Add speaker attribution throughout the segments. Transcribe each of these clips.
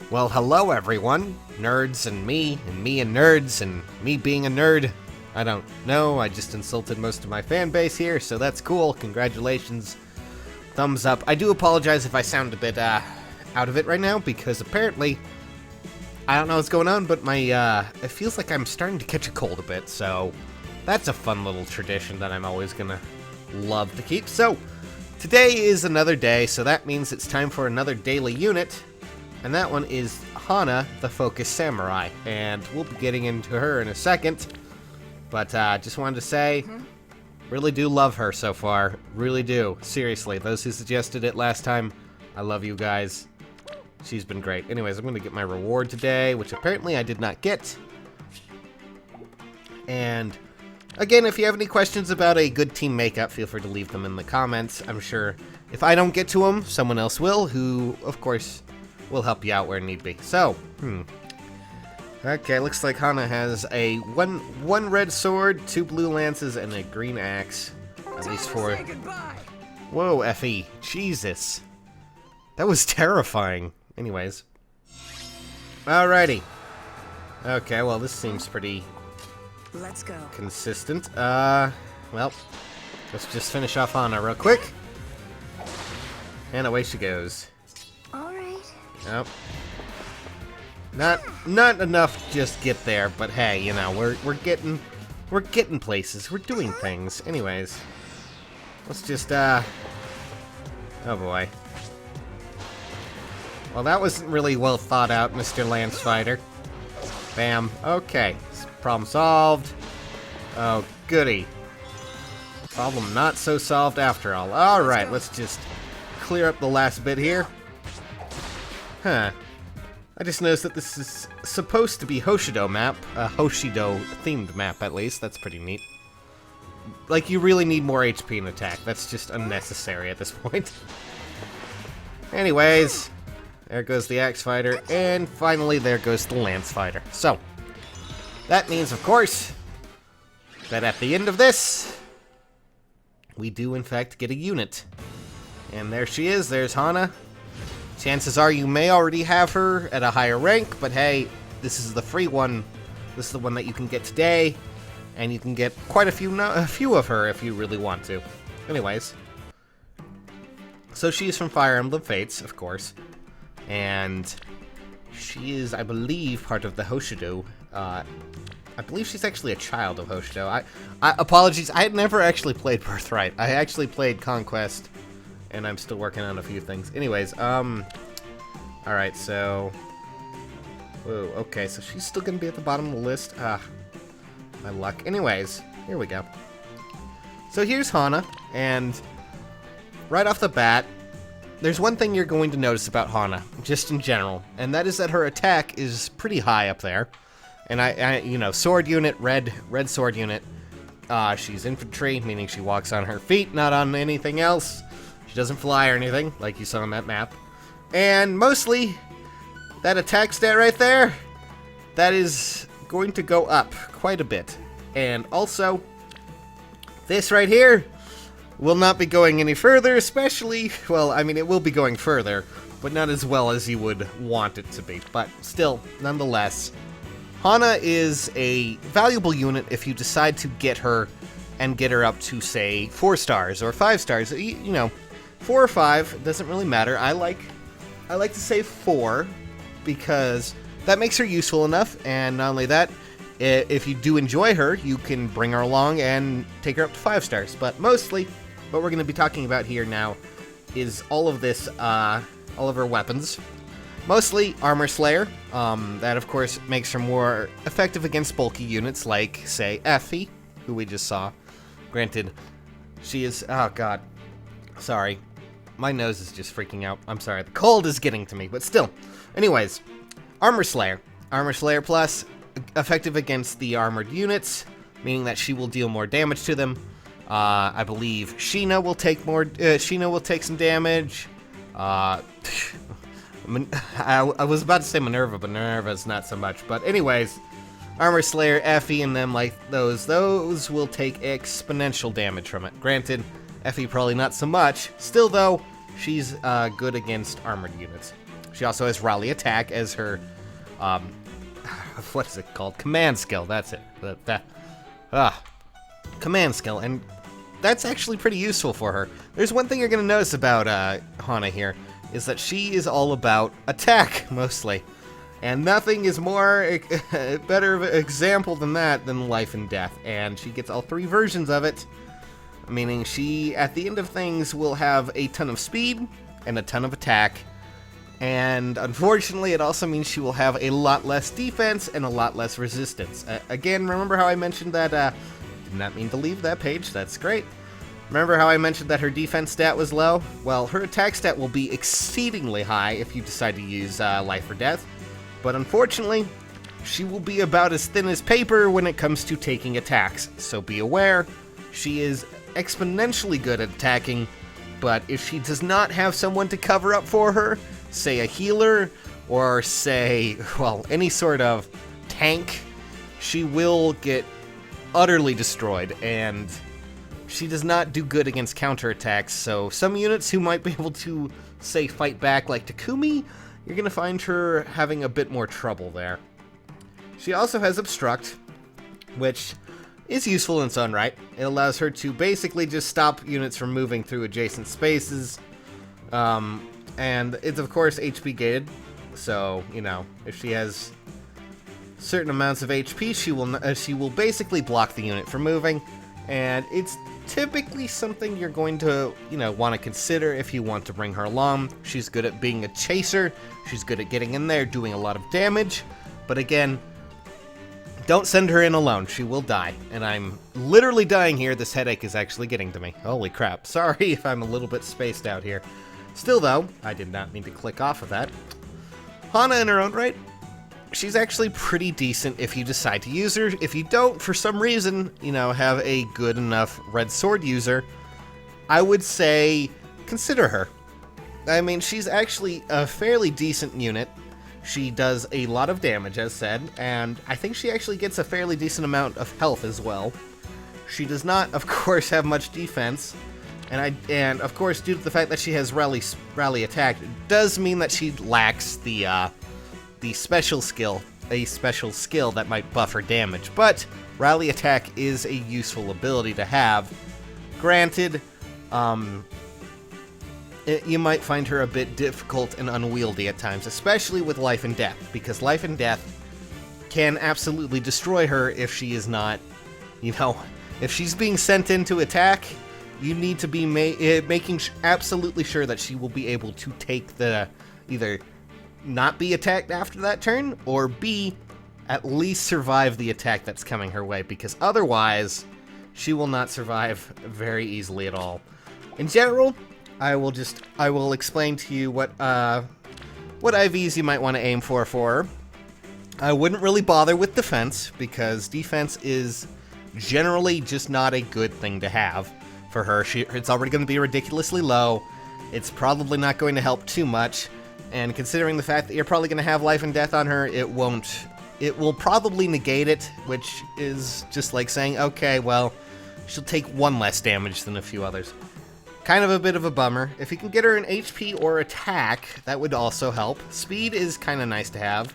Speaker 1: Well, hello everyone. Nerds and me and nerds, and me being a nerd. I don't know, I just insulted most of my fan base here, so that's cool. Congratulations. Thumbs up. I do apologize if I sound a bit, out of it right now, because apparently, I don't know what's going on, but it feels like I'm starting to catch a cold a bit, so that's a fun little tradition that I'm always gonna love to keep. So, today is another day, so that means it's time for another daily unit. And that one is Hana, the Focus Samurai. And we'll be getting into her in a second. But just wanted to say, really do love her so far. Really do. Seriously, those who suggested it last time, I love you guys. She's been great. Anyways, I'm going to get my reward today, which apparently I did not get. And again, if you have any questions about a good team makeup, feel free to leave them in the comments. I'm sure if I don't get to them, someone else will, who, of course, will help you out where need be. So, okay, looks like Hana has a one red sword, 2 blue lances, and a green axe. At least for... Whoa, Effie. Jesus. That was terrifying. Anyways. Alrighty. Okay, well, this seems pretty...
Speaker 2: Let's go.
Speaker 1: Consistent. Well, let's just finish off Hana real quick. And away she goes. Nope. Not enough to just get there, but hey, you know, we're getting places. We're doing things. Anyways. Let's just oh boy. Well, that wasn't really well thought out, Mr. Lance Fighter. Bam. Okay. Problem solved. Oh, goody. Problem not so solved after all. Alright, let's just clear up the last bit here. Huh. I just noticed that this is supposed to be Hoshido map. A Hoshido themed map, at least. That's pretty neat. Like, you really need more HP in attack. That's just unnecessary at this point. Anyways, there goes the Axe Fighter, and finally there goes the Lance Fighter. So, that means, of course, that at the end of this, we do in fact get a unit. And there she is, there's Hana. Chances are you may already have her at a higher rank, but hey, this is the free one. This is the one that you can get today, and you can get quite a few of her if you really want to. Anyways, so she is from Fire Emblem Fates, of course, and she is, I believe, part of the Hoshido. I believe she's actually a child of Hoshido. Apologies, I had never actually played Birthright. I actually played Conquest. And I'm still working on a few things. Anyways, alright, so... Whoa, okay, so she's still gonna be at the bottom of the list. Ah, my luck. Anyways, here we go. So here's Hana, and right off the bat, there's one thing you're going to notice about Hana, just in general, and that is that her attack is pretty high up there. And I you know, sword unit, red sword unit. She's infantry, meaning she walks on her feet, not on anything else. Doesn't fly or anything, like you saw on that map. And mostly, that attack stat right there, that is going to go up quite a bit. And also, this right here will not be going any further, especially, well, I mean, it will be going further, but not as well as you would want it to be. But still, nonetheless, Hana is a valuable unit if you decide to get her and get her up to, say, 4 stars or 5 stars, you know. 4 or 5, doesn't really matter. I like to say 4 because that makes her useful enough, and not only that, if you do enjoy her, you can bring her along and take her up to 5 stars. But mostly, what we're going to be talking about here now is all of this, all of her weapons. Mostly Armor Slayer. That, of course, makes her more effective against bulky units like, say, Effie, who we just saw. Granted, she is... Oh, God. Sorry. My nose is just freaking out. I'm sorry. The cold is getting to me, but still. Anyways, Armor Slayer. Armor Slayer Plus, effective against the armored units, meaning that she will deal more damage to them. I believe Sheena will take some damage. I was about to say Minerva, but Minerva's not so much. But anyways, Armor Slayer, Effie, and them like those will take exponential damage from it. Granted, Effie probably not so much. Still, though, she's good against armored units. She also has Rally Attack as her, what is it called? Command skill, that's it. Command skill, and that's actually pretty useful for her. There's one thing you're going to notice about Hana here, is that she is all about attack, mostly. And nothing is more better of an example than that than Life and Death. And she gets all 3 versions of it, meaning she, at the end of things, will have a ton of speed and a ton of attack. And unfortunately, it also means she will have a lot less defense and a lot less resistance. Again, remember how I mentioned that, did not mean to leave that page, that's great. Remember how I mentioned that her defense stat was low? Well, her attack stat will be exceedingly high if you decide to use Life or Death. But unfortunately, she will be about as thin as paper when it comes to taking attacks. So be aware, she is exponentially good at attacking, but if she does not have someone to cover up for her, say a healer, or say, well, any sort of tank, she will get utterly destroyed, and she does not do good against counterattacks. So some units who might be able to, say, fight back like Takumi, you're going to find her having a bit more trouble there. She also has Obstruct, which is useful in its own right. It allows her to basically just stop units from moving through adjacent spaces. And it's, of course, HP gated. So, you know, if she has certain amounts of HP, she will basically block the unit from moving. And it's typically something you're going to, you know, want to consider if you want to bring her along. She's good at being a chaser. She's good at getting in there, doing a lot of damage. But again, don't send her in alone. She will die. And I'm literally dying here. This headache is actually getting to me. Holy crap. Sorry if I'm a little bit spaced out here. Still, though, I did not mean to click off of that. Hana, in her own right, she's actually pretty decent if you decide to use her. If you don't, for some reason, you know, have a good enough red sword user, I would say consider her. I mean, she's actually a fairly decent unit. She does a lot of damage, as said, and I think she actually gets a fairly decent amount of health as well. She does not, of course, have much defense, and of course, due to the fact that she has rally attack, it does mean that she lacks the special skill, a special skill that might buff her damage. But rally attack is a useful ability to have. Granted, you might find her a bit difficult and unwieldy at times, especially with Life and Death, because Life and Death can absolutely destroy her if she is not, you know, if she's being sent in to attack, you need to be making absolutely sure that she will be able to take the, either not be attacked after that turn, or B, at least survive the attack that's coming her way, because otherwise, she will not survive very easily at all. In general, I will explain to you what IVs you might want to aim for her. I wouldn't really bother with defense, because defense is generally just not a good thing to have for her. It's already going to be ridiculously low. It's probably not going to help too much, and considering the fact that you're probably going to have Life and Death on her, it will probably negate it, which is just like saying, okay, well, she'll take 1 less damage than a few others. Kind of a bit of a bummer. If you can get her an HP or attack, that would also help. Speed is kind of nice to have,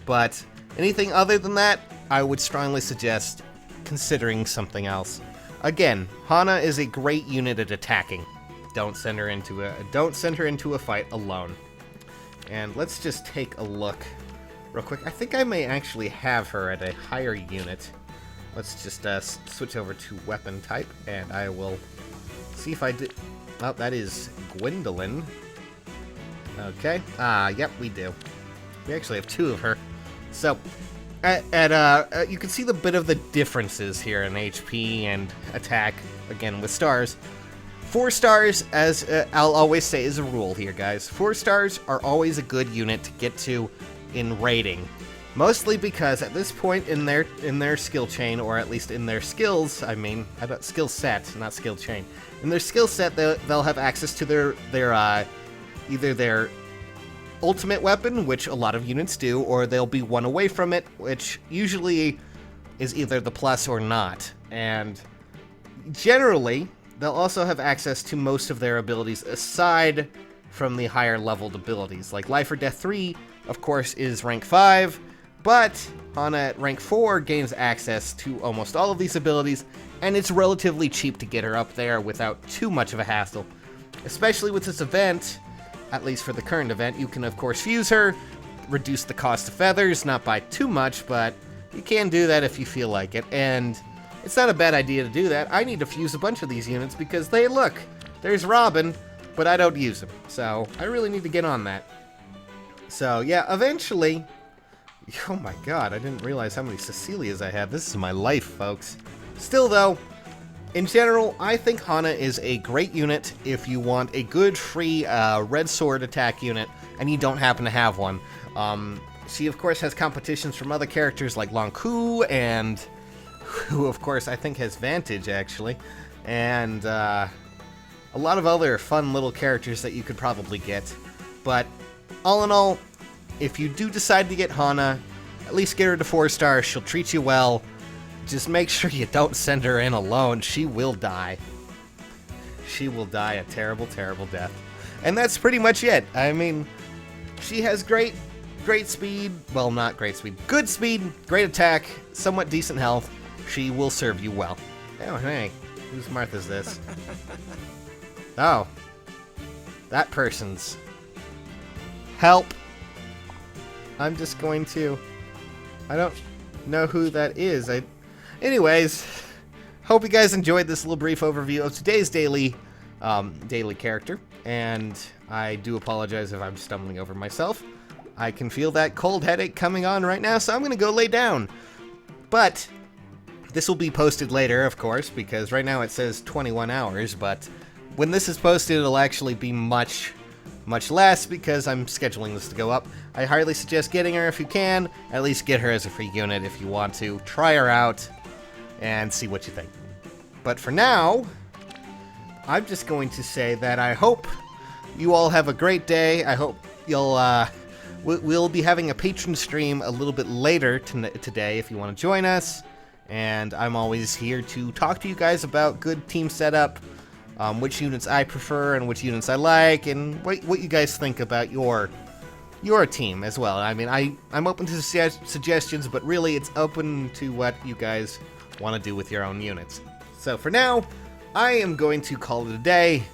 Speaker 1: but anything other than that, I would strongly suggest considering something else. Again, Hana is a great unit at attacking. Don't send her into a fight alone. And let's just take a look real quick. I think I may actually have her at a higher unit. Let's just switch over to weapon type, and I will see if I did. Oh, that is Gwendolyn. Okay. Yep, we do. We actually have 2 of her. So, you can see the bit of the differences here in HP and attack, again, with stars. 4 stars, as I'll always say, is a rule here, guys. 4 stars are always a good unit to get to in rating. Mostly because at this point in their skill chain, or at least in their skills, skill set, not skill chain. In their skill set, they'll have access to their either their ultimate weapon, which a lot of units do, or they'll be 1 away from it, which usually is either the plus or not. And generally, they'll also have access to most of their abilities aside from the higher leveled abilities. Like Life or Death 3, of course, is rank 5, but Hana at rank 4 gains access to almost all of these abilities, and it's relatively cheap to get her up there without too much of a hassle. Especially with this event, at least for the current event, you can of course fuse her, reduce the cost of feathers, not by too much, but you can do that if you feel like it, and it's not a bad idea to do that. I need to fuse a bunch of these units because look, there's Robin, but I don't use him, so I really need to get on that. So yeah, eventually, oh my god, I didn't realize how many Cecilias I have. This is my life, folks. Still though, in general, I think Hana is a great unit if you want a good free red sword attack unit and you don't happen to have one. She of course has competitions from other characters like lon'qu, and who of course I think has Vantage actually, and a lot of other fun little characters that you could probably get. But all in all, if you do decide to get Hana, at least get her to 4 stars. She'll treat you well. Just make sure you don't send her in alone. She will die. She will die a terrible, terrible death. And that's pretty much it. I mean, she has great speed. Well, not great speed. Good speed, great attack, somewhat decent health. She will serve you well. Oh, hey. Whose Martha's this? Oh. That person's. Help. I'm just going to... I don't know who that is. Anyways, hope you guys enjoyed this little brief overview of today's daily character, and I do apologize if I'm stumbling over myself. I can feel that cold headache coming on right now, so I'm going to go lay down. But this will be posted later, of course, because right now it says 21 hours, but when this is posted, it'll actually be much less because I'm scheduling this to go up. I highly suggest getting her if you can. At least get her as a free unit if you want to. Try her out and see what you think. But for now, I'm just going to say that I hope you all have a great day. I hope you'll... we'll be having a patron stream a little bit later today if you want to join us. And I'm always here to talk to you guys about good team setup, which units I prefer and which units I like, and what you guys think about your team as well. I mean, I'm open to suggestions, but really it's open to what you guys want to do with your own units. So for now, I am going to call it a day.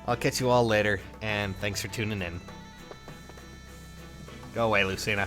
Speaker 1: I'll catch you all later, and thanks for tuning in. Go away, Lucina.